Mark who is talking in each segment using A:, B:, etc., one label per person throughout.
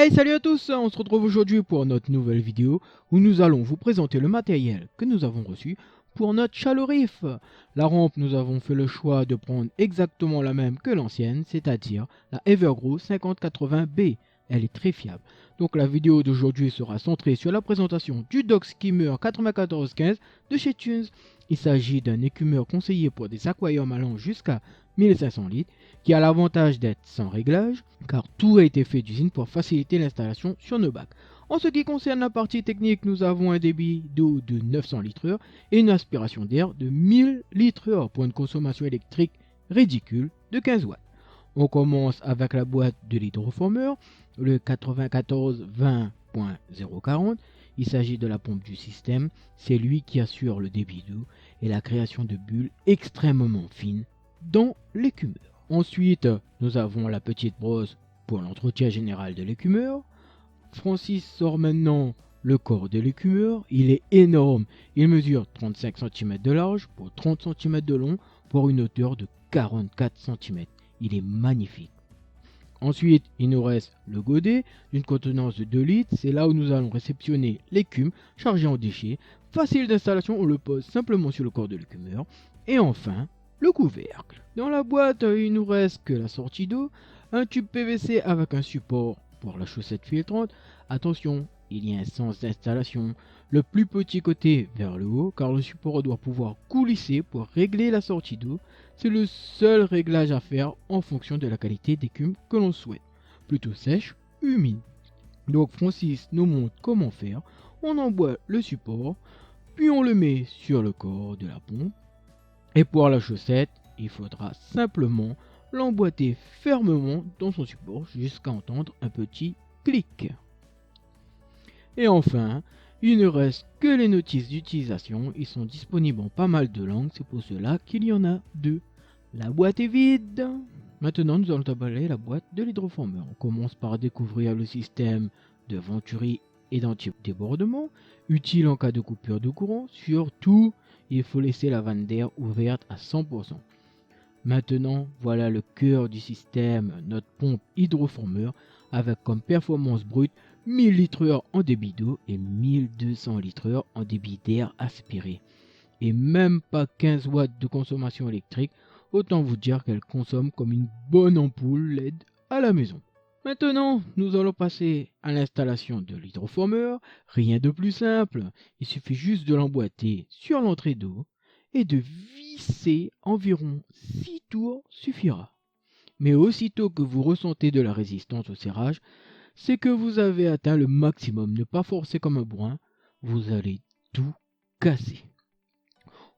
A: Hey, salut à tous, on se retrouve aujourd'hui pour notre nouvelle vidéo où nous allons vous présenter le matériel que nous avons reçu pour notre chalorif. La rampe, nous avons fait le choix de prendre exactement la même que l'ancienne, c'est-à-dire la Evergrow 5080B. Elle est très fiable. Donc la vidéo d'aujourd'hui sera centrée sur la présentation du Dock Skimmer 9415 de chez Tunes. Il s'agit d'un écumeur conseillé pour des aquariums allant jusqu'à 1500 litres, qui a l'avantage d'être sans réglage, car tout a été fait d'usine pour faciliter l'installation sur nos bacs. En ce qui concerne la partie technique, nous avons un débit d'eau de 900 litres et une aspiration d'air de 1000 litres pour une consommation électrique ridicule de 15 watts. On commence avec la boîte de l'hydroformeur, le 9420.040. Il s'agit de la pompe du système, c'est lui qui assure le débit d'eau et la création de bulles extrêmement fines dans l'écumeur. Ensuite, nous avons la petite brosse pour l'entretien général de l'écumeur. Francis sort maintenant le corps de l'écumeur. Il est énorme. Il mesure 35 cm de large pour 30 cm de long pour une hauteur de 44 cm. Il est magnifique. Ensuite, il nous reste le godet d'une contenance de 2 litres. C'est là où nous allons réceptionner l'écume chargée en déchets. Facile d'installation, on le pose simplement sur le corps de l'écumeur. Et enfin, le couvercle. Dans la boîte, il nous reste que la sortie d'eau, un tube PVC avec un support pour la chaussette filtrante. Attention, il y a un sens d'installation. Le plus petit côté vers le haut, car le support doit pouvoir coulisser pour régler la sortie d'eau. C'est le seul réglage à faire en fonction de la qualité d'écume que l'on souhaite. Plutôt sèche, humide. Donc Francis nous montre comment faire. On emboîte le support, puis on le met sur le corps de la pompe. Et pour la chaussette, il faudra simplement l'emboîter fermement dans son support jusqu'à entendre un petit clic. Et enfin, il ne reste que les notices d'utilisation. Ils sont disponibles en pas mal de langues, c'est pour cela qu'il y en a deux. La boîte est vide. Maintenant, nous allons emballer la boîte de l'hydroformeur. On commence par découvrir le système de venturi et d'anti-débordement, utile en cas de coupure de courant. Surtout, il faut laisser la vanne d'air ouverte à 100%. Maintenant, voilà le cœur du système, notre pompe hydroformeur, avec comme performance brute 1000 litres en débit d'eau et 1200 litres en débit d'air aspiré. Et même pas 15 watts de consommation électrique, autant vous dire qu'elle consomme comme une bonne ampoule LED à la maison. Maintenant, nous allons passer à l'installation de l'hydroformeur. Rien de plus simple, il suffit juste de l'emboîter sur l'entrée d'eau et de visser environ 6 tours suffira. Mais aussitôt que vous ressentez de la résistance au serrage, c'est que vous avez atteint le maximum. Ne pas forcer comme un bourrin, vous allez tout casser.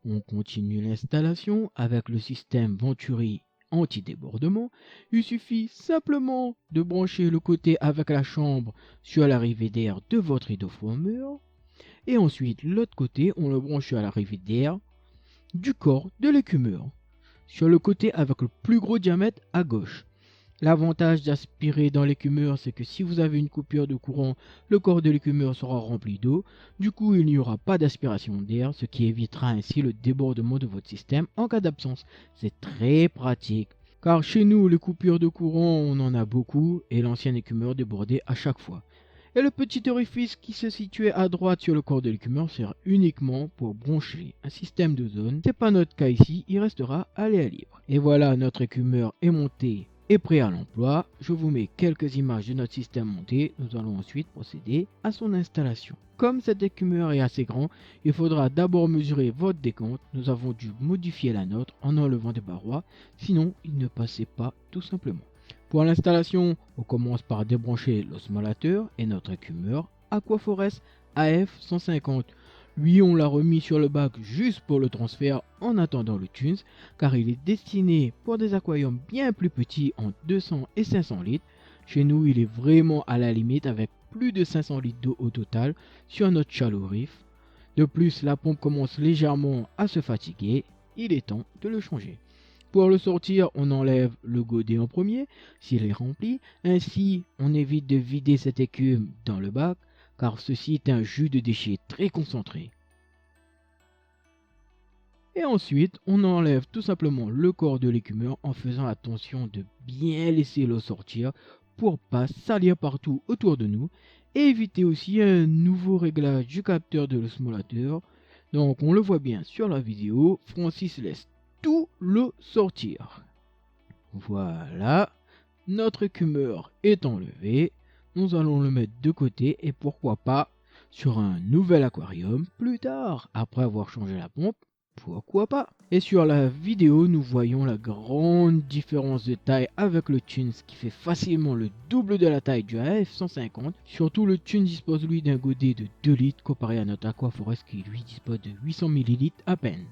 A: On continue l'installation avec le système Venturi anti-débordement. Il suffit simplement de brancher le côté avec la chambre sur l'arrivée d'air de votre hydroformeur. Et ensuite, l'autre côté, on le branche sur l'arrivée d'air du corps de l'écumeur, sur le côté avec le plus gros diamètre à gauche. L'avantage d'aspirer dans l'écumeur, c'est que si vous avez une coupure de courant, le corps de l'écumeur sera rempli d'eau. Du coup, il n'y aura pas d'aspiration d'air, ce qui évitera ainsi le débordement de votre système en cas d'absence. C'est très pratique, car chez nous, les coupures de courant, on en a beaucoup et l'ancien écumeur débordait à chaque fois. Et le petit orifice qui se situait à droite sur le corps de l'écumeur sert uniquement pour brancher un système de zone. C'est pas notre cas ici, il restera à l'air libre. Et voilà, notre écumeur est monté et prêt à l'emploi. Je vous mets quelques images de notre système monté. Nous allons ensuite procéder à son installation. Comme cet écumeur est assez grand, il faudra d'abord mesurer votre décompte. Nous avons dû modifier la nôtre en enlevant des parois, sinon il ne passait pas tout simplement. Pour l'installation, on commence par débrancher l'osmolateur et notre écumeur Aquaforest AF150. Lui, on l'a remis sur le bac juste pour le transfert en attendant le Tunes, car il est destiné pour des aquariums bien plus petits entre 200 et 500 litres. Chez nous, il est vraiment à la limite avec plus de 500 litres d'eau au total sur notre chalorif. De plus, la pompe commence légèrement à se fatiguer. Il est temps de le changer. Pour le sortir, on enlève le godet en premier, s'il est rempli. Ainsi, on évite de vider cette écume dans le bac, car ceci est un jus de déchets très concentré. Et ensuite, on enlève tout simplement le corps de l'écumeur en faisant attention de bien laisser l'eau sortir pour pas salir partout autour de nous et éviter aussi un nouveau réglage du capteur de l'osmolateur. Donc on le voit bien sur la vidéo, Francis laisse tout le sortir. Voilà, notre écumeur est enlevé, nous allons le mettre de côté et pourquoi pas sur un nouvel aquarium plus tard, après avoir changé la pompe, pourquoi pas. Et sur la vidéo, nous voyons la grande différence de taille avec le Tunes qui fait facilement le double de la taille du AF150. Surtout le Tunes dispose lui d'un godet de 2 litres comparé à notre Aquaforest qui lui dispose de 800 ml à peine.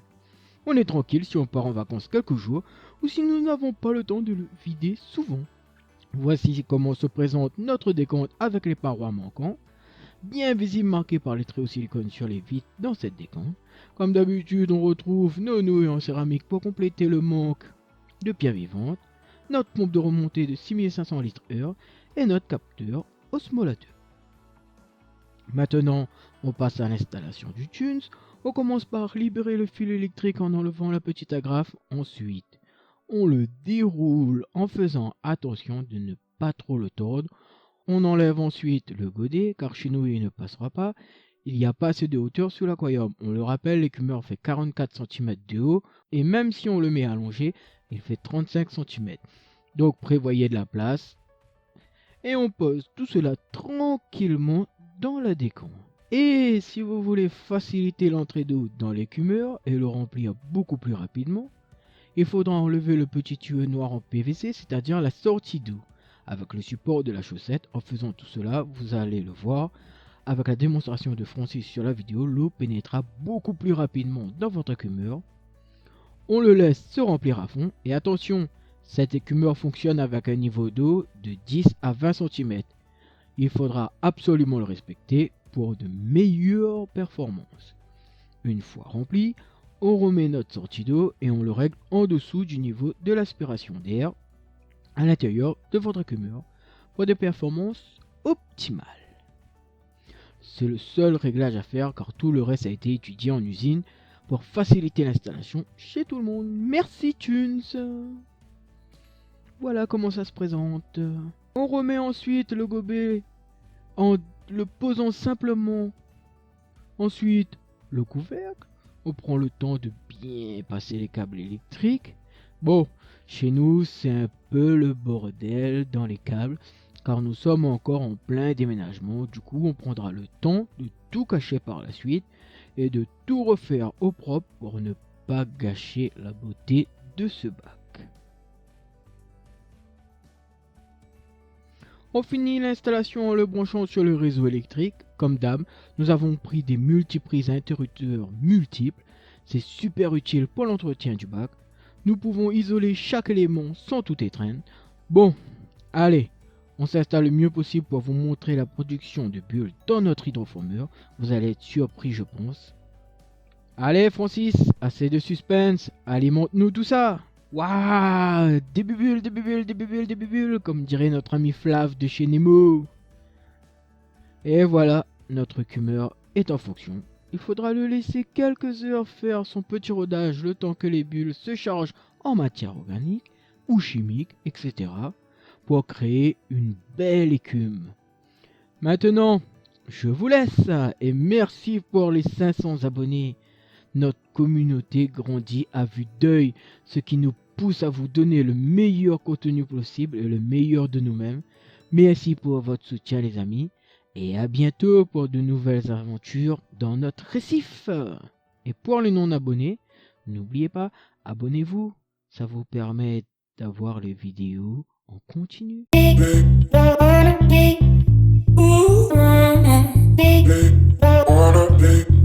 A: On est tranquille si on part en vacances quelques jours ou si nous n'avons pas le temps de le vider souvent. Voici comment se présente notre décompte avec les parois manquantes, bien visible marquées par les traits au silicone sur les vitres dans cette décompte. Comme d'habitude, on retrouve nos nouilles en céramique pour compléter le manque de pierres vivantes, notre pompe de remontée de 6500 litres/heure et notre capteur osmolateur. Maintenant, on passe à l'installation du Tunes. On commence par libérer le fil électrique en enlevant la petite agrafe. Ensuite, on le déroule en faisant attention de ne pas trop le tordre. On enlève ensuite le godet car chez nous il ne passera pas. Il n'y a pas assez de hauteur sous l'aquarium. On le rappelle, l'écumeur fait 44 cm de haut et même si on le met allongé, il fait 35 cm. Donc prévoyez de la place. Et on pose tout cela tranquillement dans la décompte. Et si vous voulez faciliter l'entrée d'eau dans l'écumeur et le remplir beaucoup plus rapidement, il faudra enlever le petit tuyau noir en PVC, c'est-à-dire la sortie d'eau, avec le support de la chaussette. En faisant tout cela, vous allez le voir, avec la démonstration de Francis sur la vidéo, l'eau pénétrera beaucoup plus rapidement dans votre écumeur. On le laisse se remplir à fond, et attention, cet écumeur fonctionne avec un niveau d'eau de 10 à 20 cm. Il faudra absolument le respecter pour de meilleures performances. Une fois rempli, on remet notre sortie d'eau et on le règle en dessous du niveau de l'aspiration d'air à l'intérieur de votre écumeur pour des performances optimales. C'est le seul réglage à faire car tout le reste a été étudié en usine pour faciliter l'installation chez tout le monde. Merci Tunes. Voilà comment ça se présente. On remet ensuite le gobelet en le posant simplement. Ensuite, le couvercle. On prend le temps de bien passer les câbles électriques. Bon, chez nous, c'est un peu le bordel dans les câbles, car nous sommes encore en plein déménagement. Du coup, on prendra le temps de tout cacher par la suite et de tout refaire au propre pour ne pas gâcher la beauté de ce bac. On finit l'installation en le branchant sur le réseau électrique. Comme d'hab, nous avons pris des multiprises interrupteurs multiples. C'est super utile pour l'entretien du bac. Nous pouvons isoler chaque élément sans tout étreindre. Bon, allez, on s'installe le mieux possible pour vous montrer la production de bulles dans notre hydroformeur. Vous allez être surpris, je pense. Allez Francis, assez de suspense, alimente-nous tout ça. Waouh, des bulles, des bulles, des bulles, des bulles, comme dirait notre ami Flav de chez Nemo. Et voilà, notre écumeur est en fonction. Il faudra le laisser quelques heures faire son petit rodage le temps que les bulles se chargent en matière organique ou chimique, etc. pour créer une belle écume. Maintenant, je vous laisse et merci pour les 500 abonnés. Notre communauté grandit à vue d'œil, ce qui nous pousse à vous donner le meilleur contenu possible et le meilleur de nous-mêmes. Merci pour votre soutien les amis et à bientôt pour de nouvelles aventures dans notre récif. Et pour les non-abonnés, n'oubliez pas, abonnez-vous, ça vous permet d'avoir les vidéos en continu. Wanna be